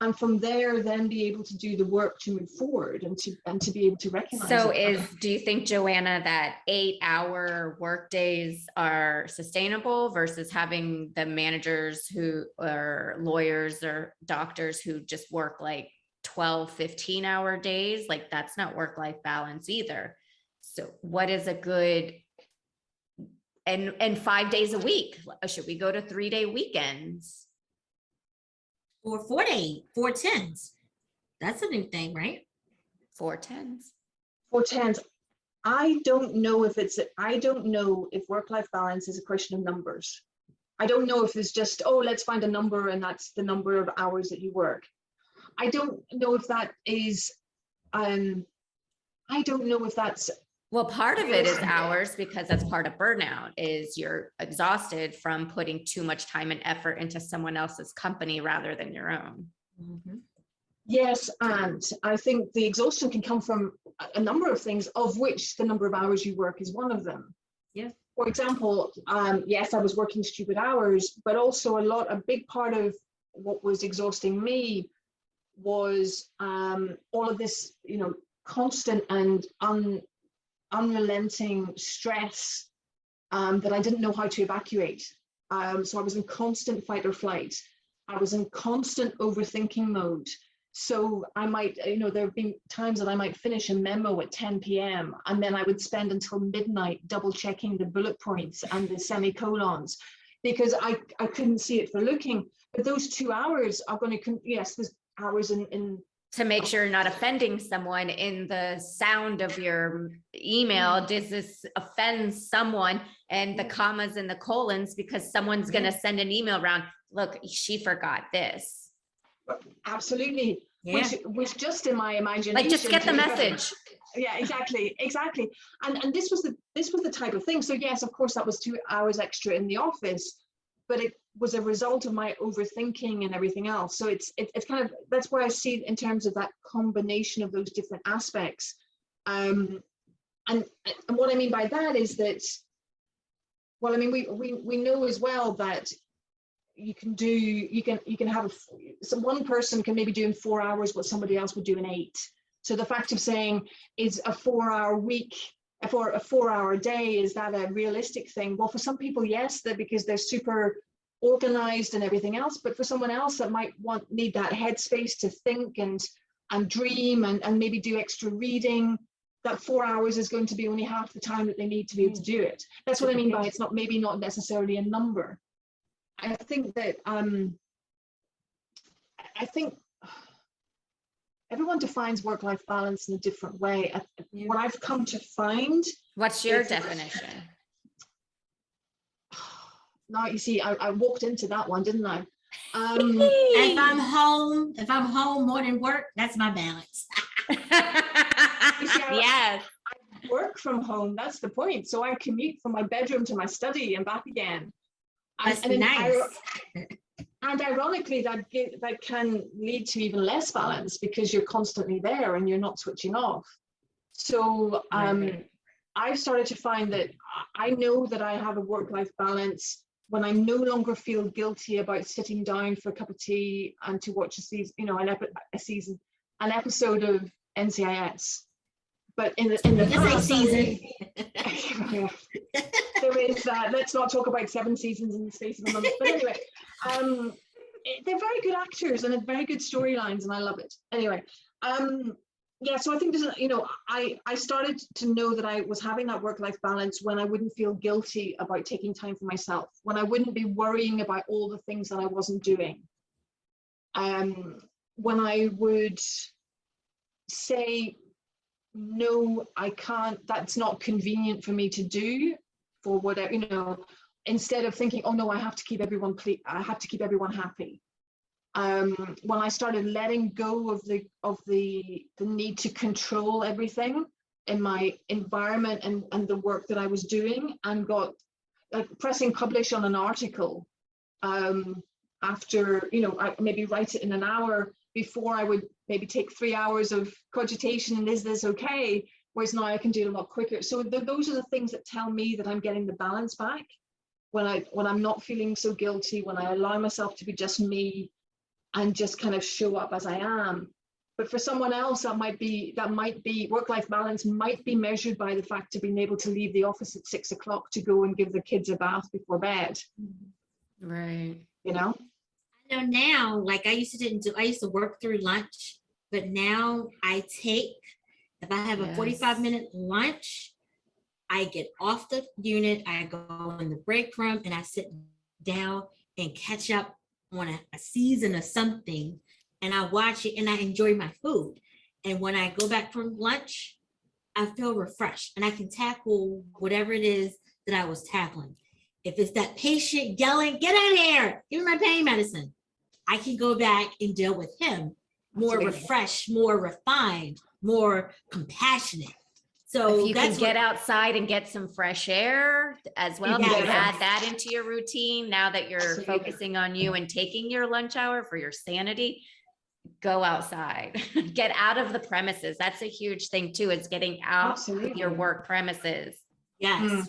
and from there then be able to do the work to move forward and to be able to recognize So it. do you think, Joanna, that 8-hour work days are sustainable versus having the managers who are lawyers or doctors who just work like 12, 15-hour days? Like, that's not work-life balance either. So what is a good, and 5 days a week? Should we go to 3-day weekends? Or 4 10s. That's a new thing, right? 4/10s. 4/10s. I don't know if work-life balance is a question of numbers. I don't know if it's just, oh, let's find a number and that's the number of hours that you work. I don't know if that is, I don't know if that's. Well, part of it is hours, because that's part of burnout, is you're exhausted from putting too much time and effort into someone else's company rather than your own. Mm-hmm. Yes, and I think the exhaustion can come from a number of things, of which the number of hours you work is one of them. Yeah. For example, yes, I was working stupid hours, but also a big part of what was exhausting me was all of this, you know, constant and unrelenting stress that I didn't know how to evacuate. So I was in constant fight or flight. I was in constant overthinking mode. So I might, you know, there have been times that I might finish a memo at 10 p.m. and then I would spend until midnight double checking the bullet points and the semicolons because I couldn't see it for looking. But those 2 hours are going to, yes, there's hours in to make sure you're not offending someone in the sound of your email. Does this offend someone? And the commas and the colons, because someone's going to send an email around, look, she forgot this. Absolutely. Yeah. Which just in my imagination. Like, just get the message. Yeah, exactly. And this was the type of thing. So yes, of course, that was 2 hours extra in the office, but it was a result of my overthinking and everything else. So it's kind of, that's where I see it in terms of that combination of those different aspects. And what I mean by that is that, well, I mean, we know as well that you can have one person can maybe do in 4 hours what somebody else would do in 8. So the fact of saying, is a 4-hour week for a 4-hour day, is that a realistic thing? Well, for some people, yes, that because they're super organized and everything else, but for someone else that might need that headspace to think and dream and maybe do extra reading, that 4 hours is going to be only half the time that they need to be able to do it. That's what I mean by it's not necessarily a number. I think that I think everyone defines work-life balance in a different way. What I've come to find. What's your definition? Now you see, I walked into that one, didn't I? If I'm home more than work, that's my balance. You see, Yes. I work from home. That's the point. So I commute from my bedroom to my study and back again. That's nice. And ironically, that can lead to even less balance because you're constantly there and you're not switching off. So I've started to find that I know that I have a work-life balance when I no longer feel guilty about sitting down for a cup of tea and to watch a season, you know, an episode of NCIS. But in the past, season. There is let's not talk about 7 seasons in the space of a month. But anyway, they're very good actors and very good storylines, and I love it. Anyway, yeah. So I think there's, you know, I started to know that I was having that work-life balance when I wouldn't feel guilty about taking time for myself, when I wouldn't be worrying about all the things that I wasn't doing. When I would say, no, I can't, that's not convenient for me to do for whatever, you know, instead of thinking, oh no, I have to keep everyone happy. When I started letting go of the need to control everything in my environment and the work that I was doing, and got like pressing publish on an article after, I maybe write it in an hour, before I would maybe take 3 hours of cogitation and is this okay? Whereas now I can do it a lot quicker. So those are the things that tell me that I'm getting the balance back when I'm not feeling so guilty, when I allow myself to be just me and just kind of show up as I am. But for someone else, that might be work-life balance might be measured by the fact of being able to leave the office at 6 o'clock to go and give the kids a bath before bed. Right. I know now, like I used to work through lunch, but now if I have a 45-minute lunch, I get off the unit, I go in the break room, and I sit down and catch up on a season of something, and I watch it and I enjoy my food. And when I go back from lunch, I feel refreshed and I can tackle whatever it is that I was tackling. If it's that patient yelling, get out of here, give me my pain medicine, I can go back and deal with him more refreshed, more refined, more compassionate. So if you can get outside and get some fresh air as well, you can add that into your routine now that you're focusing on you and taking your lunch hour for your sanity. Go outside, get out of the premises. That's a huge thing too, is getting out of your work premises. Yes.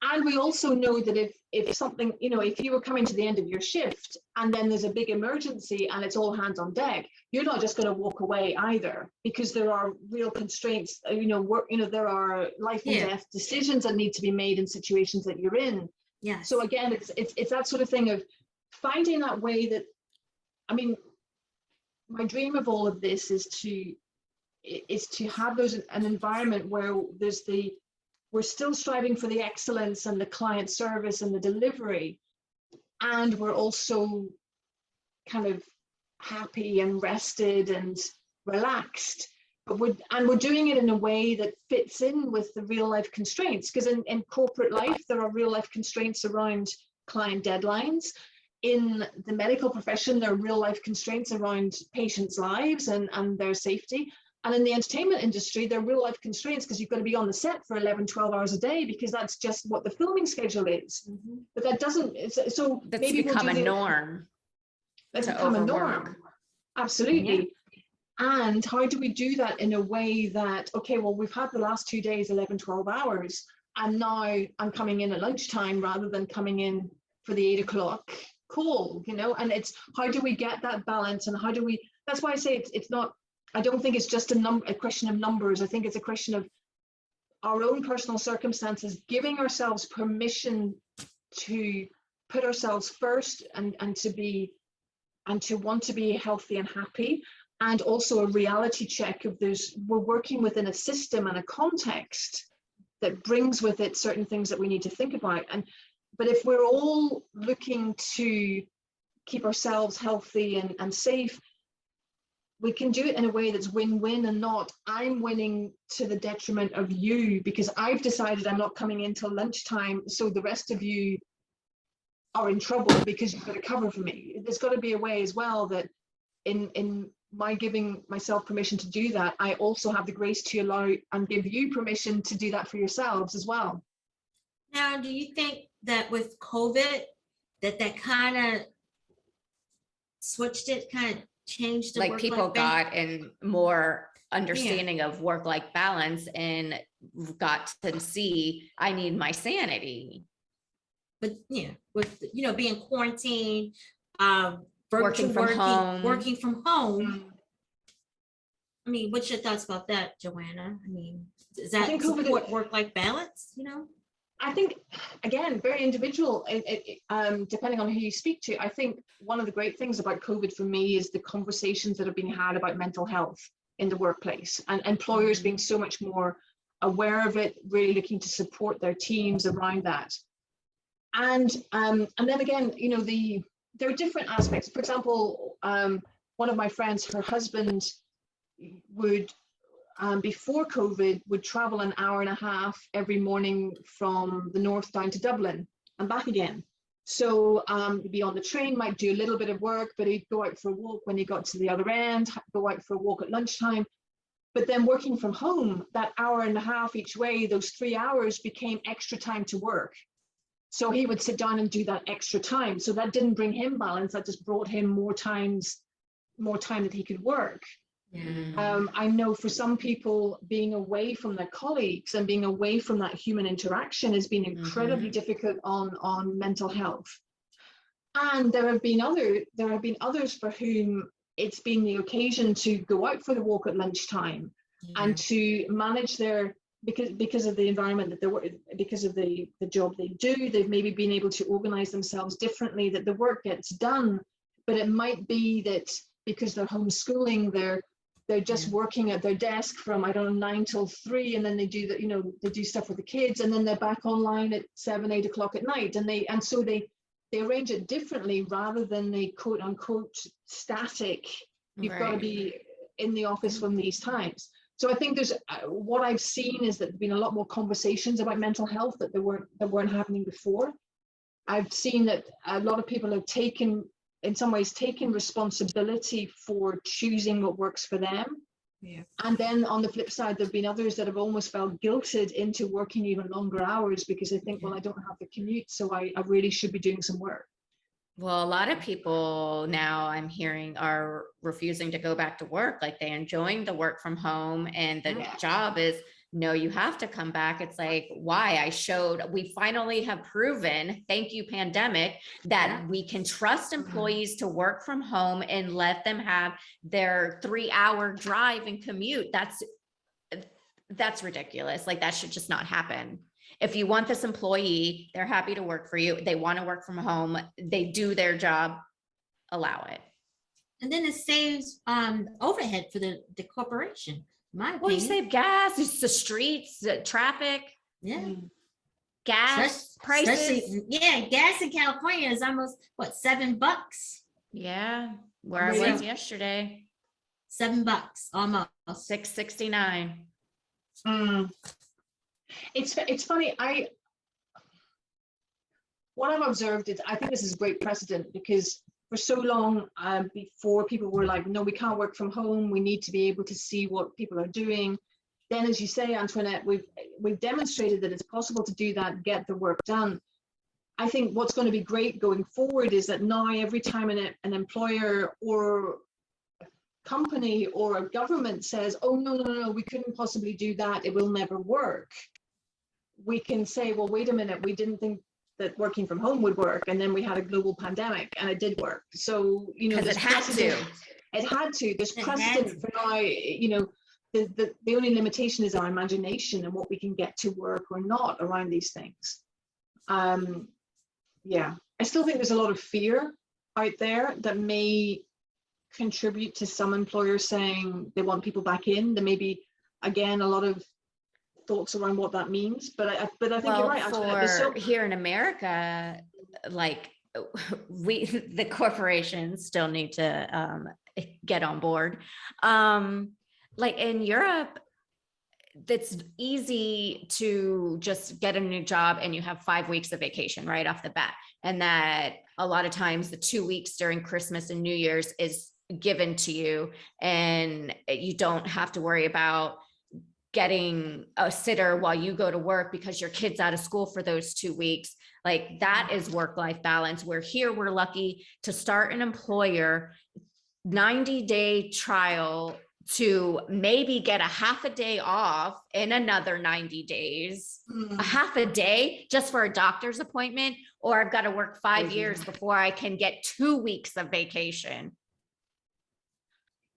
And we also know that if something, if you were coming to the end of your shift and then there's a big emergency and it's all hands on deck, you're not just going to walk away either, because there are real constraints, there are life and death decisions that need to be made in situations that you're in. Yeah. So again, it's that sort of thing of finding that way that, my dream of all of this is to have an environment where we're still striving for the excellence and the client service and the delivery, and we're also kind of happy and rested and relaxed, but we're doing it in a way that fits in with the real life constraints, because in corporate life there are real life constraints around client deadlines. In the medical profession, there are real life constraints around patients' lives and their safety. And in the entertainment industry, there are real life constraints because you've got to be on the set for 11, 12 hours a day, because that's just what the filming schedule is. But that doesn't, so that's maybe become a norm. That's become a norm. Absolutely. Yeah. And how do we do that in a way that, okay, well, we've had the last 2 days, 11, 12 hours, and now I'm coming in at lunchtime rather than coming in for the 8 o'clock call, and it's how do we get that balance, and how do we, that's why I say it's not, I don't think it's just a question of numbers. I think it's a question of our own personal circumstances, giving ourselves permission to put ourselves first and to want to be healthy and happy, and also a reality check of we're working within a system and a context that brings with it certain things that we need to think about. But if we're all looking to keep ourselves healthy and safe, we can do it in a way that's win-win, and not I'm winning to the detriment of you because I've decided I'm not coming in till lunchtime, so the rest of you are in trouble because you've got to cover for me. There's got to be a way as well that in my giving myself permission to do that, I also have the grace to allow and give you permission to do that for yourselves as well. Now, do you think that with COVID, that kind of switched it, kind of changed the like people got in more understanding of work-life balance and got to see I need my sanity. But with being quarantined, working from home. I mean, what's your thoughts about that, Joanna? I mean, does that support work-life balance? I think, again, very individual, depending on who you speak to. I think one of the great things about COVID for me is the conversations that are being had about mental health in the workplace, and employers being so much more aware of it, really looking to support their teams around that. And then again, there are different aspects. For example, one of my friends, her husband would, before COVID, would travel an hour and a half every morning from the north down to Dublin. and back again. So he'd be on the train, might do a little bit of work, but he'd go out for a walk when he got to the other end, go out for a walk at lunchtime. But then working from home, that hour and a half each way, those 3 hours became extra time to work. So he would sit down and do that extra time. So that didn't bring him balance. That just brought him more time that he could work. I know for some people, being away from their colleagues and being away from that human interaction has been incredibly difficult on mental health. And there have been others for whom it's been the occasion to go out for the walk at lunchtime and to manage their, because of the environment that they were, because of the job they do, they've maybe been able to organize themselves differently, that the work gets done. But it might be that because they're homeschooling, they're just working at their desk from, I don't know, 9 till 3, and then they do that, you know, they do stuff with the kids, and then they're back online at 7, 8 o'clock at night, and so they arrange it differently rather than the quote unquote static. You've got to be in the office from these times. So I think there's what I've seen is that there've been a lot more conversations about mental health that weren't happening before. I've seen that a lot of people have in some ways taken responsibility for choosing what works for them. And then on the flip side, there've been others that have almost felt guilted into working even longer hours because they think, well, I don't have the commute, so I really should be doing some work. Well, a lot of people now I'm hearing are refusing to go back to work. Like they're enjoying the work from home, and the job is, no, you have to come back. It's like, why? We finally have proven, thank you, pandemic, that we can trust employees to work from home and let them have their 3-hour drive and commute. That's ridiculous. Like that should just not happen. If you want this employee, they're happy to work for you. They want to work from home. They do their job, allow it. And then it saves overhead for the corporation. Well, you save gas, it's the streets, the traffic. Gas prices. Gas in California is almost what, $7? Yeah, where I was yesterday. $7 almost. $6.69. It's funny. What I've observed is I think this is great precedent, because for so long before, people were like, no, we can't work from home. We need to be able to see what people are doing. Then, as you say, Antoinette, we've demonstrated that it's possible to do that, get the work done. I think what's going to be great going forward is that now every time an employer or a company or a government says, oh, no, we couldn't possibly do that, it will never work, we can say, well, wait a minute, we didn't think that working from home would work, and then we had a global pandemic and it did work. So, you know, it had to. There's precedent for now. You know, the only limitation is our imagination and what we can get to work or not around these things. Yeah, I still think there's a lot of fear out there that may contribute to some employers saying they want people back in. There may be, again, a lot of thoughts around what that means, but I think you're right. Here in America, like the corporations still need to get on board. Like in Europe, that's easy to just get a new job and you have 5 weeks of vacation right off the bat, and that a lot of times the 2 weeks during Christmas and New Year's is given to you, and you don't have to worry about getting a sitter while you go to work because your kid's out of school for those 2 weeks. Like that is work-life balance, where here we're lucky to start an employer 90-day trial to maybe get a half a day off in another 90 days, a half a day just for a doctor's appointment, or I've got to work 5 years before I can get 2 weeks of vacation.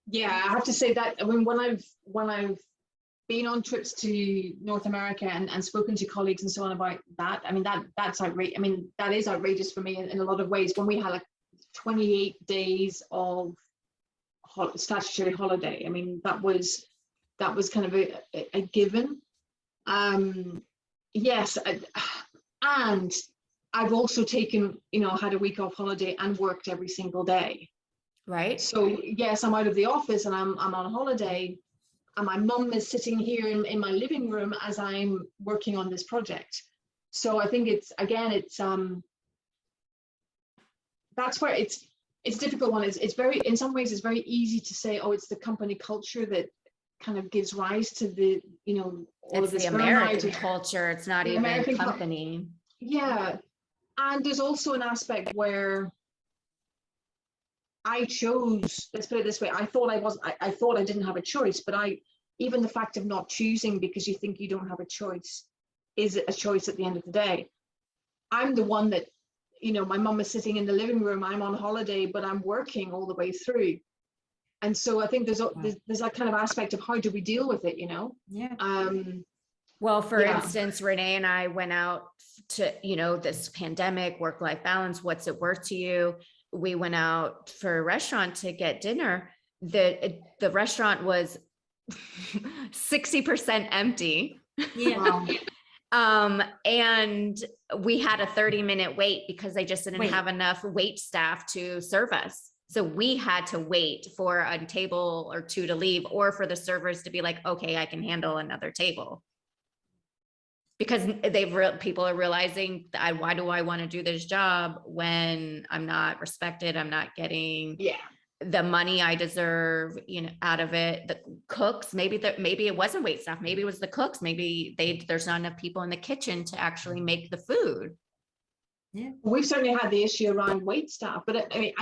Yeah, I have to say that, I mean, when I've been on trips to North America and spoken to colleagues and so on about that, I mean, that's outrageous. I mean, that is outrageous for me in a lot of ways. When we had like 28 days of statutory holiday, I mean, that was kind of a given. Yes, and I've also taken, you know, had a week off holiday and worked every single day. Right. So yes, I'm out of the office and I'm on holiday, and my mum is sitting here in my living room as I'm working on this project. So I think it's, again, that's where it's a difficult one. It's very, in some ways, it's very easy to say, oh, it's the company culture that kind of gives rise to the, you know, all It's of this the American culture. It's not even American company. Yeah. And there's also an aspect where I chose, let's put it this way, I thought I didn't have a choice, but even the fact of not choosing because you think you don't have a choice is a choice at the end of the day. I'm the one that, you know, my mum is sitting in the living room, I'm on holiday, but I'm working all the way through. And so I think there's that kind of aspect of how do we deal with it, you know? Yeah. Well, for instance, Renee and I went out to, you know, this pandemic, work-life balance, what's it worth to you? We went out for a restaurant to get dinner. The restaurant was 60% empty. Yeah. Wow. And we had a 30-minute wait because they just didn't have enough wait staff to serve us. So we had to wait for a table or two to leave, or for the servers to be like, okay, I can handle another table. Because people are realizing that why do I want to do this job when I'm not respected? I'm not getting the money I deserve, you know, out of it. The cooks, maybe it wasn't wait staff, maybe it was the cooks, maybe there's not enough people in the kitchen to actually make the food. Yeah, we've certainly had the issue around wait staff, but I mean,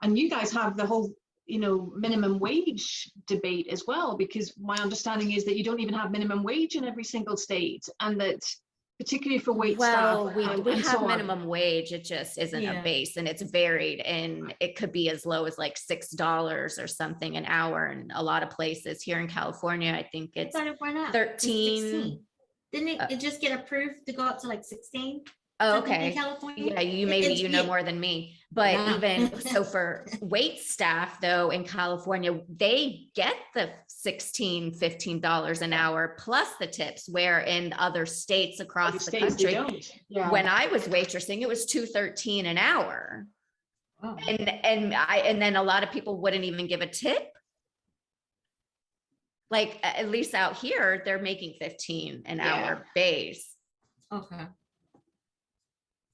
and you guys have the whole, you know, minimum wage debate as well, because my understanding is that you don't even have minimum wage in every single state, and that particularly for wait staff. We have so minimum wage. It just isn't a base, and it's varied, and it could be as low as like $6 or something an hour. And a lot of places here in California, I think it's 13. Didn't it just get approved to go up to like 16? Oh, okay. In California? Yeah, you know more than me. But even so, for wait staff though in California, they get the $16, $15 an hour plus the tips, where in other states across the country, when I was waitressing, it was $2.13 an hour. Oh. And then a lot of people wouldn't even give a tip. Like at least out here, they're making 15 an hour base. Okay.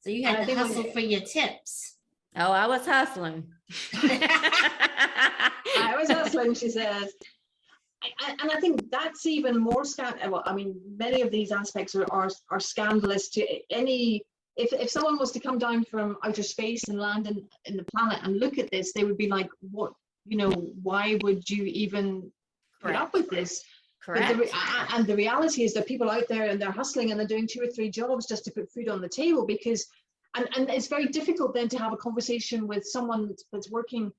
So you had to hustle for your tips. Oh, I was hustling. I was hustling, she says. And I think that's even more well, I mean, many of these aspects are scandalous to any. If someone was to come down from outer space and land in the planet and look at this, they would be like, what, you know, why would you even put up with this? Correct. And the reality is that people out there and they're hustling and they're doing 2 or 3 jobs just to put food on the table, because and it's very difficult then to have a conversation with someone that's working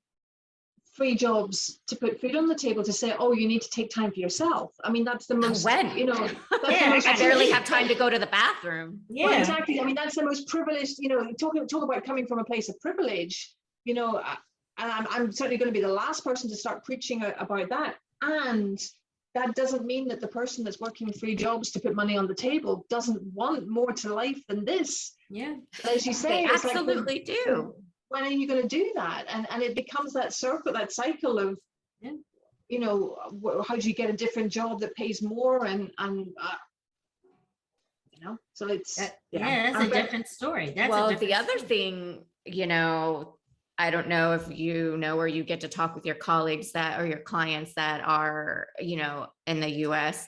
3 jobs to put food on the table to say, oh, you need to take time for yourself. I mean, that's the most, you know, I barely have time to go to the bathroom. Yeah, well, exactly. I mean, that's the most privileged, you know, talk about coming from a place of privilege, you know, and I'm certainly going to be the last person to start preaching about that. And that doesn't mean that the person that's working 3 jobs to put money on the table doesn't want more to life than this. Yeah. As you say, they absolutely do. When are you going to do that? And it becomes that circle, that cycle of, you know, how do you get a different job that pays more and you know, so it's that's a different story. That's the other thing, you know, I don't know if you know, or you get to talk with your colleagues that, or your clients that are, you know, in the US.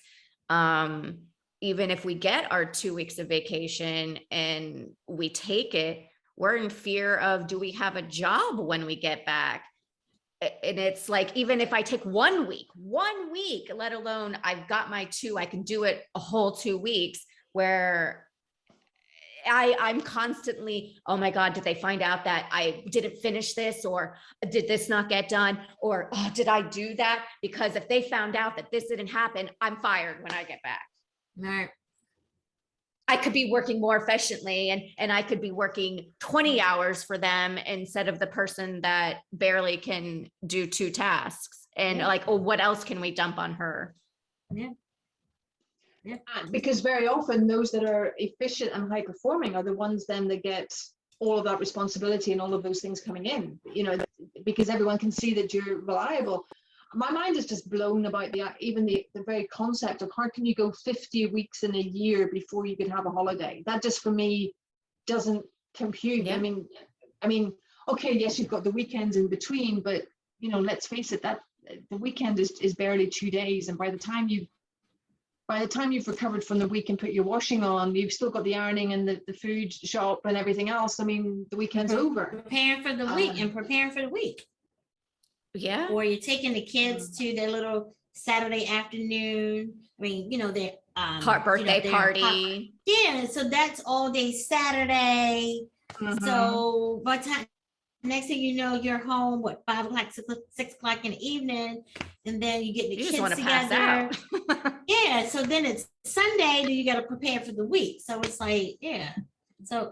Even if we get our 2 weeks of vacation and we take it, we're in fear of, do we have a job when we get back? And it's like, even if I take 1 week, let alone I've got my 2, I can do it a whole 2 weeks, where I'm constantly, oh my God, did they find out that I didn't finish this, or did this not get done, or oh, did I do that? Because if they found out that this didn't happen, I'm fired when I get back. Right. I could be working more efficiently, and I could be working 20 hours for them instead of the person that barely can do 2 tasks. And like, oh, what else can we dump on her? Yeah. Because very often those that are efficient and high performing are the ones then that get all of that responsibility and all of those things coming in, you know, because everyone can see that you're reliable. my mind is just blown about even the very concept of how can you go 50 weeks in a year before you could have a holiday. That just for me doesn't compute. Yeah. I mean, okay, yes, you've got the weekends in between, but you know, let's face it, that the weekend is barely 2 days, and by the time you've recovered from the week and put your washing on, you've still got the ironing and the food shop and everything else. I mean, the weekend's over. Preparing for the week and preparing for the week. Yeah. Or you're taking the kids to their little Saturday afternoon. I mean, you know, their Birthday party. Yeah, so that's all day Saturday. So by the time next thing you know, you're home, 5 o'clock, 6 o'clock in the evening, and then you get the kids just together. Pass out. Yeah, so then it's Sunday, then you got to prepare for the week. So it's like, yeah. So